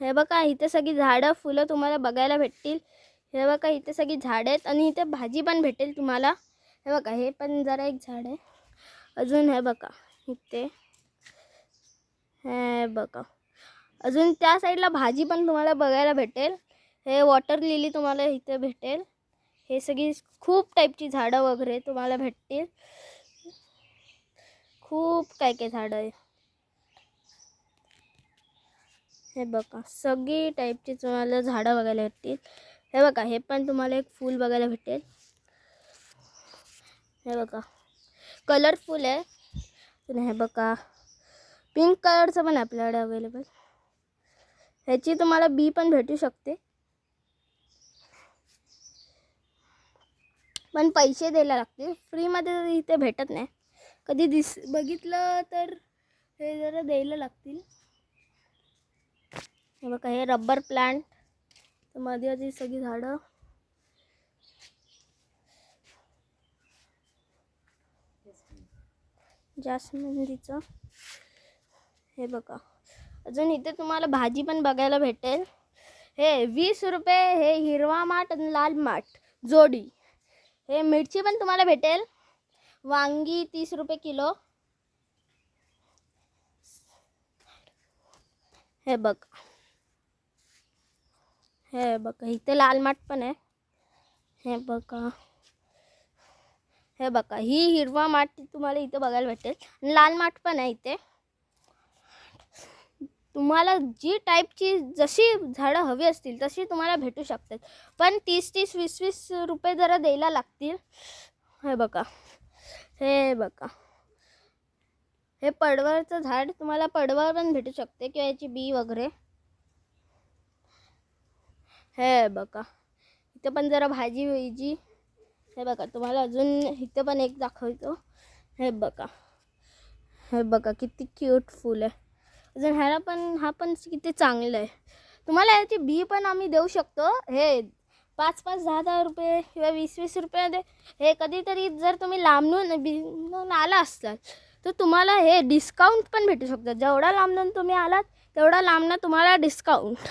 हे बघा इथे सगळी झाडं फुलं तुम्हाला बघायला भेटतील. हे बघा इथे सगळी झाडं आहेत आणि इथे भाजी पण भेटेल तुम्हाला. हे बघा हे पण जरा एक झाड आहे. अजून हे बघा इथे हे बघा अजून त्या साईडला भाजी पण तुम्हाला बघायला भेटेल. हे वॉटर लिली तुम्हाला इथे भेटेल. हे सगळी खूप टाईपची झाडं वगैरे तुम्हाला भेटतील. खूप काय काय झाडं आहे. हे बघा सगळी टाईपची तुम्हाला झाडं बघायला भेटतील. हे बघा हे पण तुम्हाला एक फूल बघायला भेटेल. हे बघा कलरफुल आहे. हे बघा पिंक कलरचं पण आपल्याकडे अवेलेबल. ह्याची तुम्हाला बी पण भेटू शकते, पण पैसे द्यायला लागतील. फ्रीमध्ये इथे भेटत नाही. कधी बघितलं तर हे जरा द्यायला लागतील. हे बघा हे रबर प्लांट. मध्ये आधी सगळी झाडं. जास्मिंदीचं. हे बघा अजून इथे तुम्हाला भाजी पण बघायला भेटेल. हे 20 रुपये हे हिरवा माठ आणि लाल माठ जोडी. हे मिरची पण तुम्हाला भेटेल. वांगी 30 रुपये किलो. हे बघा इथे लाल माठ पण आहे. हे बघा ही हिरवा माठ तुम्हाला इथे बघायला भेटेल आणि लाल माठ पण आहे इथे. तुम्हाला जी टाईपची जशी झाडं हवी असतील तशी तुम्हाला भेटू शकतात, पण 30-30 20-20 रुपये जरा द्यायला लागतील. हे बघा हे पडवळचं झाड तुम्हाला पडवळ पण भेटू शकते किंवा याची बी वगैरे. हे बघा इथं पण जरा भाजी वेजी. हे बघा तुम्हाला अजून इथं पण एक दाखवतो. हे बघा किती क्यूट फूल आहे. अजून हा पण किती चांगलं आहे. तुम्हाला याची बी पण आम्ही देऊ शकतो. हे 5-5 10-10 रुपये किंवा 20-20 रुपये. हे कधीतरी जर तुम्ही लांबून आला असाल तर तुम्हाला हे डिस्काउंट पण भेटू शकतं. जेवढा लांबून तुम्ही आलात तेवढा लांबनं तुम्हाला डिस्काउंट.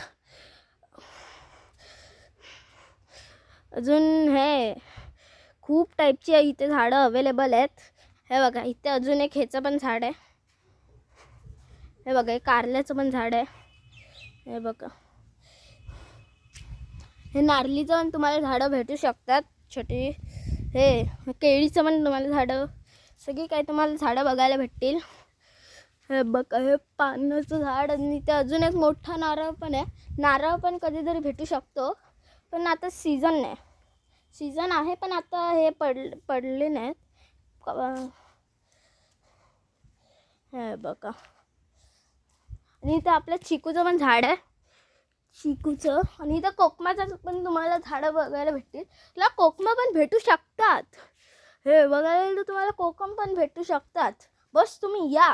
अजून हे खूप टाईपची इथे झाडं अवेलेबल आहेत. हे बघा इथे अजून एक ह्याचं पण झाड आहे. हे बघा हे कारल्याचं पण झाड आहे. हे बघा हे नारळीचं पण तुम्हाला झाडं भेटू शकतात छोटी. हे केळीचं पण तुम्हाला झाडं सगळी काही तुम्हाला झाडं बघायला भेटतील. हे बघा हे पानाचं झाड आणि इथे अजून एक मोठा नारळ पण आहे. नारळ पण कधीतरी भेटू शकतो, पण आता सीझन नाही. सीझन आहे पण आता हे पडले नाहीत. हे बघा आणि इथं आपलं चिकूचं पण झाड आहे. चिकूचं आणि इथं कोकमाचं पण तुम्हाला झाडं बघायला भेटतील. तुला कोकमा पण भेटू शकतात. हे बघायला तुम्हाला कोकम पण भेटू शकतात. बस तुम्ही या.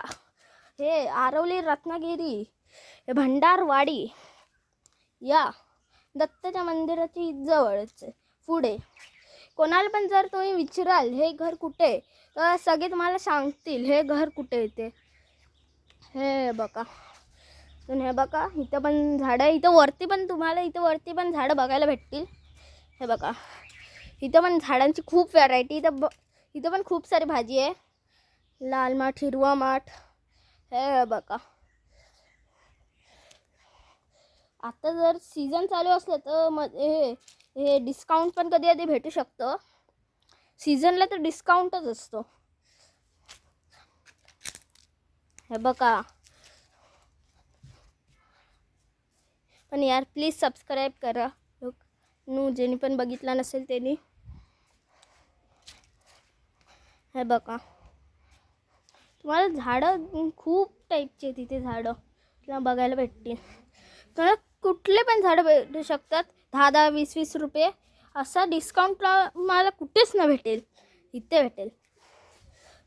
हे आरवली रत्नागिरी हे भंडारवाडी या दत्ताच्या मंदिराची जवळच पुढे. कोणाला पण जर तुम्ही विचाराल हे घर कुठे तर सगळे तुम्हाला सांगतील हे घर कुठे येते. हे बघा इथं पण झाडं आहे. इथं वरती पण झाडं बघायला भेटतील. हे बघा इथं पण झाडांची खूप व्हरायटी. इथं पण खूप सारी भाजी आहे. लाल माठ हिरवा माठ. हे बघा आता जर सीझन चालू असलं तर मग हे डिस्काउंट पण कधी भेटू शकतं. सीझनला तर डिस्काउंटच असतो. हे बघा पण यार प्लीज सबस्क्राईब करा ज्यांनी पण बघितला नसेल त्यांनी. हे बघा तुम्हाला झाडं खूप टाईपचे आहेत तिथे झाडं तुम्हाला बघायला भेटतील. तुम्हाला कुठले पण झाडं भेटू शकतात. 10-10 20-20 रुपये असा डिस्काउंट मला कुठेच नाही भेटेल. इथे भेटेल.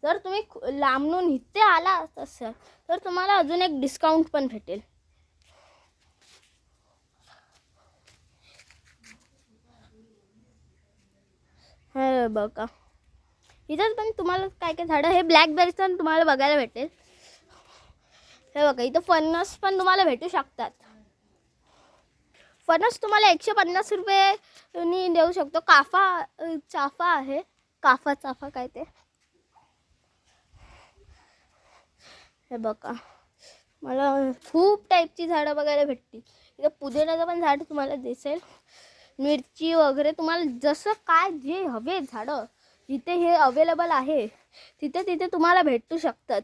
जर तुम्ही लांबून इथे आला असाल तर तुम्हाला अजून एक डिस्काउंट पण भेटेल. हे बघा इथं पण तुम्हाला काय काय झाडं. हे ब्लॅकबेरीचं पण तुम्हाला बघायला भेटेल. हे बघा इथं फणस पण तुम्हाला भेटू शकतात. फणस तुम्हाला 150 रुपये देऊ शकतो. चाफा आहे, चाफा काय ते. हे बघा, मला खूप टाईपची झाडं बघायला भेटतील. इथं पुदिन्याचं पण झाड तुम्हाला दिसेल, मिरची वगैरे तुम्हाला जसं काय जे हवे झाडं जिथे हे अवेलेबल आहे तिथे तुम्हाला भेटू शकतात.